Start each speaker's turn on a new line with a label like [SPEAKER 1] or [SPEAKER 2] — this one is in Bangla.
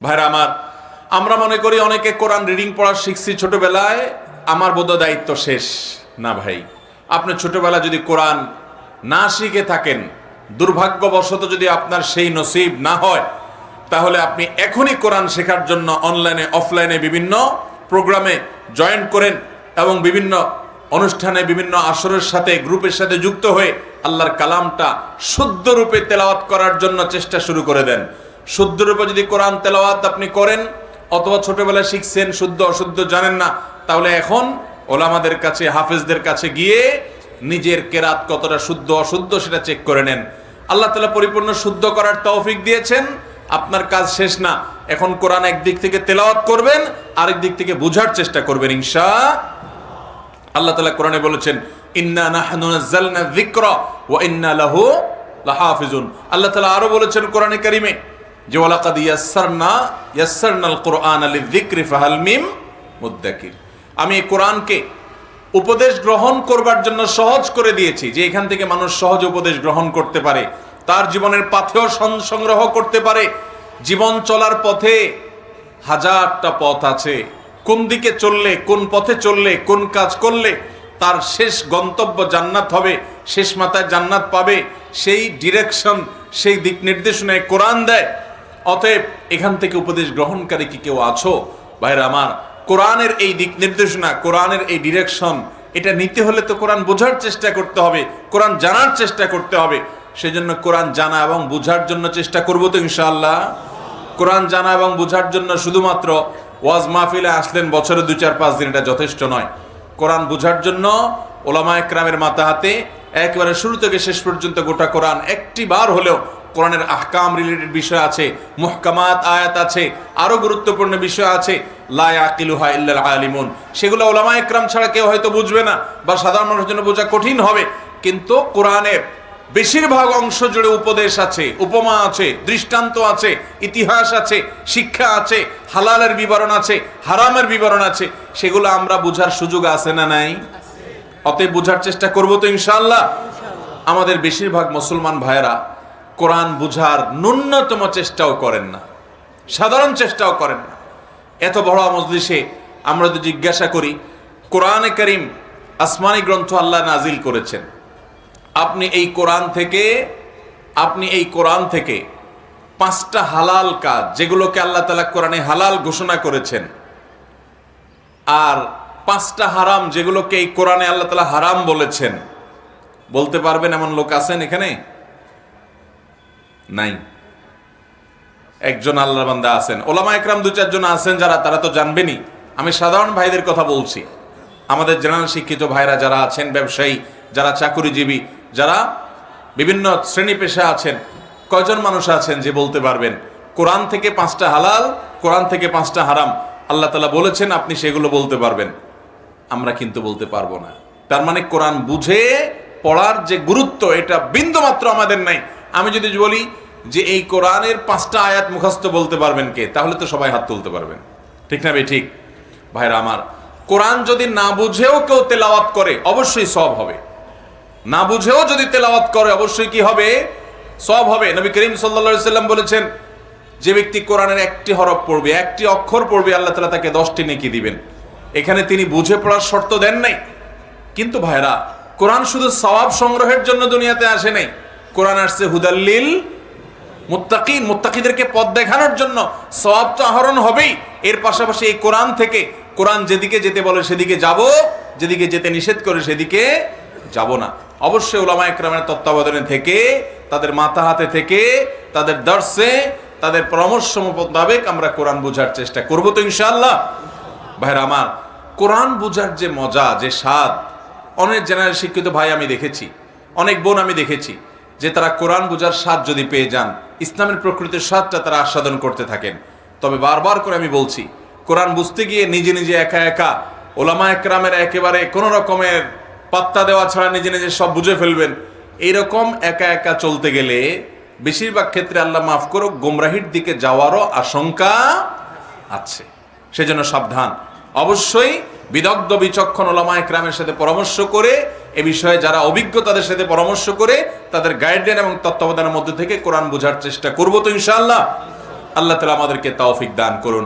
[SPEAKER 1] ভাইরা আমার, আমরা মনে করি অনেকে কোরআন রিডিং পড়া শিখছি ছোটবেলায়, আমার বোধ দায়িত্ব শেষ। না ভাই, আপনি ছোটবেলা যদি কোরআন না শিখে থাকেন, দুর্ভাগ্যবশত যদি আপনার সেই নসিব না হয়, তাহলে আপনি এখনই কোরআন শেখার জন্য অনলাইনে অফলাইনে বিভিন্ন প্রোগ্রামে জয়েন করেন এবং বিভিন্ন অনুষ্ঠানে বিভিন্ন আসরের সাথে গ্রুপের সাথে যুক্ত হয়ে আল্লাহর কালামটা শুদ্ধ রূপে তেলাওয়াত করার জন্য চেষ্টা শুরু করে দেন। শুদ্ধ রূপে যদি কোরআন তেলাওয়াত আপনি করেন, অথবা ছোটবেলায় শিখছেন শুদ্ধ অশুদ্ধ জানেন না, তাহলে এখন ওলামাদের কাছে হাফেজদের কাছে গিয়ে নিজের কেরাত কতটা শুদ্ধ অশুদ্ধ সেটা চেক করে নেন। আল্লাহ তাআলা পরিপূর্ণ শুদ্ধ করার তৌফিক দিয়েছেন, আপনার কাজ শেষ না। এখন কোরআন একদিক থেকে তেলাওয়াত করবেন, আরেক দিক থেকে বোঝার চেষ্টা করবেন ইনশাআল্লাহ। আল্লাহ তাআলা কোরআনে বলেছেন, ইন্না নাহনু নাযালনা যিকরা ওয়া ইন্না লাহু লাহাফিজুন। আল্লাহ তাআলা আরো বলেছেন কোরআনে কারীমে যে ওয়ালাকাদ ইয়াসসারনাল কুরআনা লিযিকরি ফাহাল মিন মুদ্দাকির। আমি এই কোরআনকে উপদেশ গ্রহণ করবার জন্য সহজ করে দিয়েছি, যে এখান থেকে মানুষ সহজ উপদেশ গ্রহণ করতে পারে, তার জীবনের পাথেয় সংগ্রহ করতে পারে। জীবন চলার পথে হাজারটা পথ আছে, কোন দিকে চললে, কোন পথে চললে, কোন কাজ করলে তার শেষ গন্তব্য জান্নাত হবে, শেষ মাথায় জান্নাত পাবে, সেই ডিরেকশন, সেই দিক নির্দেশনায় কোরআন দেয়। অতএব এখান থেকে উপদেশ গ্রহণকারী কি কেউ আছো? ভাইরা আমার, কোরআনের এই দিক নির্দেশনা, কোরআনের এই ডিরেকশন, এটা নিতে হলে তো কোরআন বোঝার চেষ্টা করতে হবে, কোরআন জানার চেষ্টা করতে হবে। সেজন্য কোরআন জানা এবং বোঝার জন্য চেষ্টা করবো তো ইনশাআল্লাহ। কোরআন জানা এবং বোঝার জন্য শুধুমাত্র ওয়াজ মাহফিলে আসলেন বছরে 2-4-5 দিন, এটা যথেষ্ট নয়। কোরআন বোঝার জন্য ওলামায়ে কেরামের মাথা হাতে একেবারে শুরু থেকে শেষ পর্যন্ত গোটা কোরআন একটি বার হলেও কোরআনের আহকাম রিলেটেড বিষয় আছে, মুহকামাত আয়াত আছে, আরো গুরুত্বপূর্ণ বিষয় আছে, লা ইয়াকিলুহা ইল্লাল আলিমুন। সেগুলো ওলামায়ে কেরাম ছাড়া কেউ হয়তো বুঝবে না, বা সাধারণ মানুষের জন্য বোঝা কঠিন হবে। কিন্তু কোরআনের বেশিরভাগ অংশ জুড়ে উপদেশ আছে, উপমা আছে, দৃষ্টান্ত আছে, ইতিহাস আছে, শিক্ষা আছে, হালালের বিবরণ আছে, হারামের বিবরণ আছে। সেগুলো আমরা বোঝার সুযোগ আছে না নাই? অতএব বোঝার চেষ্টা করবো তো ইনশাআল্লাহ। আমাদের বেশিরভাগ মুসলমান ভাইয়েরা কোরআন বুঝার ন্যূনতম চেষ্টাও করেন না, সাধারণ চেষ্টাও করেন না। এত বড় মজলিসে আমরা যদি জিজ্ঞাসা করি, কোরআনে কারীম আসমানি গ্রন্থ আল্লাহ নাজিল করেছেন, আপনি এই কোরআন থেকে 5টা হালাল কাজ, যেগুলোকে আল্লাহ তাআলা কোরআনে হালাল ঘোষণা করেছেন, আর 5টা হারাম, যেগুলোকে এই কোরআনে আল্লাহ তাআলা হারাম বলেছেন, বলতে পারবেন এমন লোক আছেন এখানে? নাই। একজন আল্লাহর বান্দা আছেন, ওলামায়ে কেরাম 2-4 জন আছেন যারা, তারা তো জানবেনই। আমি সাধারণ ভাইদের কথা বলছি, আমাদের জেনারেল শিক্ষিত ভাইরা যারা আছেন, ব্যবসায়ী যারা, চাকরিজীবী যারা, বিভিন্ন শ্রেণী পেশা আছেন, কয়জন মানুষ আছেন যে বলতে পারবেন কোরআন থেকে 5টা হালাল, কোরআন থেকে 5টা হারাম আল্লাহ তাআলা বলেছেন, আপনি সেগুলো বলতে পারবেন? আমরা কিন্তু বলতে পারবো না। তার মানে কোরআন বুঝে পড়ার যে গুরুত্ব, এটা বিন্দুমাত্র আমাদের নাই। আমি যদি বলি যে এই কোরআনের 5টা আয়াত মুখস্থ বলতে পারবেন কে, তাহলে তো সবাই হাত তুলতে পারবেন, ঠিক না ভাই? ঠিক। ভাইরা আমার, কোরআন যদি না বুঝেও কেউ তেলাওয়াত করে অবশ্যই সওয়াব হবে, না বুঝেও যদি তেলাওয়াত করে অবশ্যই কি হবে? সওয়াব হবে। নবী করিম সাল্লাল্লাহু আলাইহি সাল্লাম বলেছেন, যে ব্যক্তি কোরআনের একটি হরফ পড়বে, একটি অক্ষর পড়বে, আল্লাহ তাআলা তাকে 10টি নেকি দিবেন। এখানে তিনি বুঝে পড়ার শর্ত দেন নাই। কিন্তু ভাইরা, কোরআন শুধু সওয়াব সংগ্রহের জন্য দুনিয়াতে আসে নাই, কোরআন আসছে হুদাল্লিল মুত্তাকিন, মুত্তাকিদেরকে পথ দেখানোর জন্য। সওয়াব তো আহরণ হবেই, এর পাশাপাশি এই কোরআন থেকে, কোরআন যেদিকে যেতে বলে সেদিকে যাব, যেদিকে যেতে নিষেধ করে সেদিকে যাব না। অবশ্যই উলামায়ে কেরামের তত্ত্বাবধানে থেকে, তাদের মাথা হাতে থেকে, তাদের দর্শে, তাদের পরামর্শ মোতাবেক আমরা কোরআন বোঝার চেষ্টা করব তো ইনশাআল্লাহ। ভাইরা আমার, কোরআন বোঝার যে মজা, যে স্বাদ, অনেক জেনারেল শিক্ষিত ভাই আমি দেখেছি, অনেক বোন আমি দেখেছি, যে তারা কোরআন বোঝার স্বাদ যদি পেয়ে যান, ইসলামের প্রকৃতির স্বাদটা তারা আস্বাদন করতে থাকেন। তবে বারবার করে আমি বলছি, কোরআন বুঝতে গিয়ে নিজে নিজে একা একা ওলামায়ে কেরামের একেবারে কোনো রকমের পাত্তা দেওয়া ছাড়া নিজে নিজে সব বুঝে ফেলবেন, এইরকম একা একা চলতে গেলে বেশিরভাগ ক্ষেত্রে আল্লাহ মাফ করুক, গোমরাহির দিকে যাওয়ারও আশঙ্কা আছে। সেজন্য সাবধান। অবশ্যই বিদগ্ধ বিচক্ষণ ওলামায়ে কেরামের সাথে পরামর্শ করে, এ বিষয়ে যারা অভিজ্ঞ তাদের সাথে পরামর্শ করে, তাদের গাইডলাইন এবং তত্ত্বাবধানের মধ্যে থেকে কোরআন বোঝার চেষ্টা করব তো ইনশাআল্লাহ। আল্লাহ তাআলা আমাদেরকে তৌফিক দান করুন।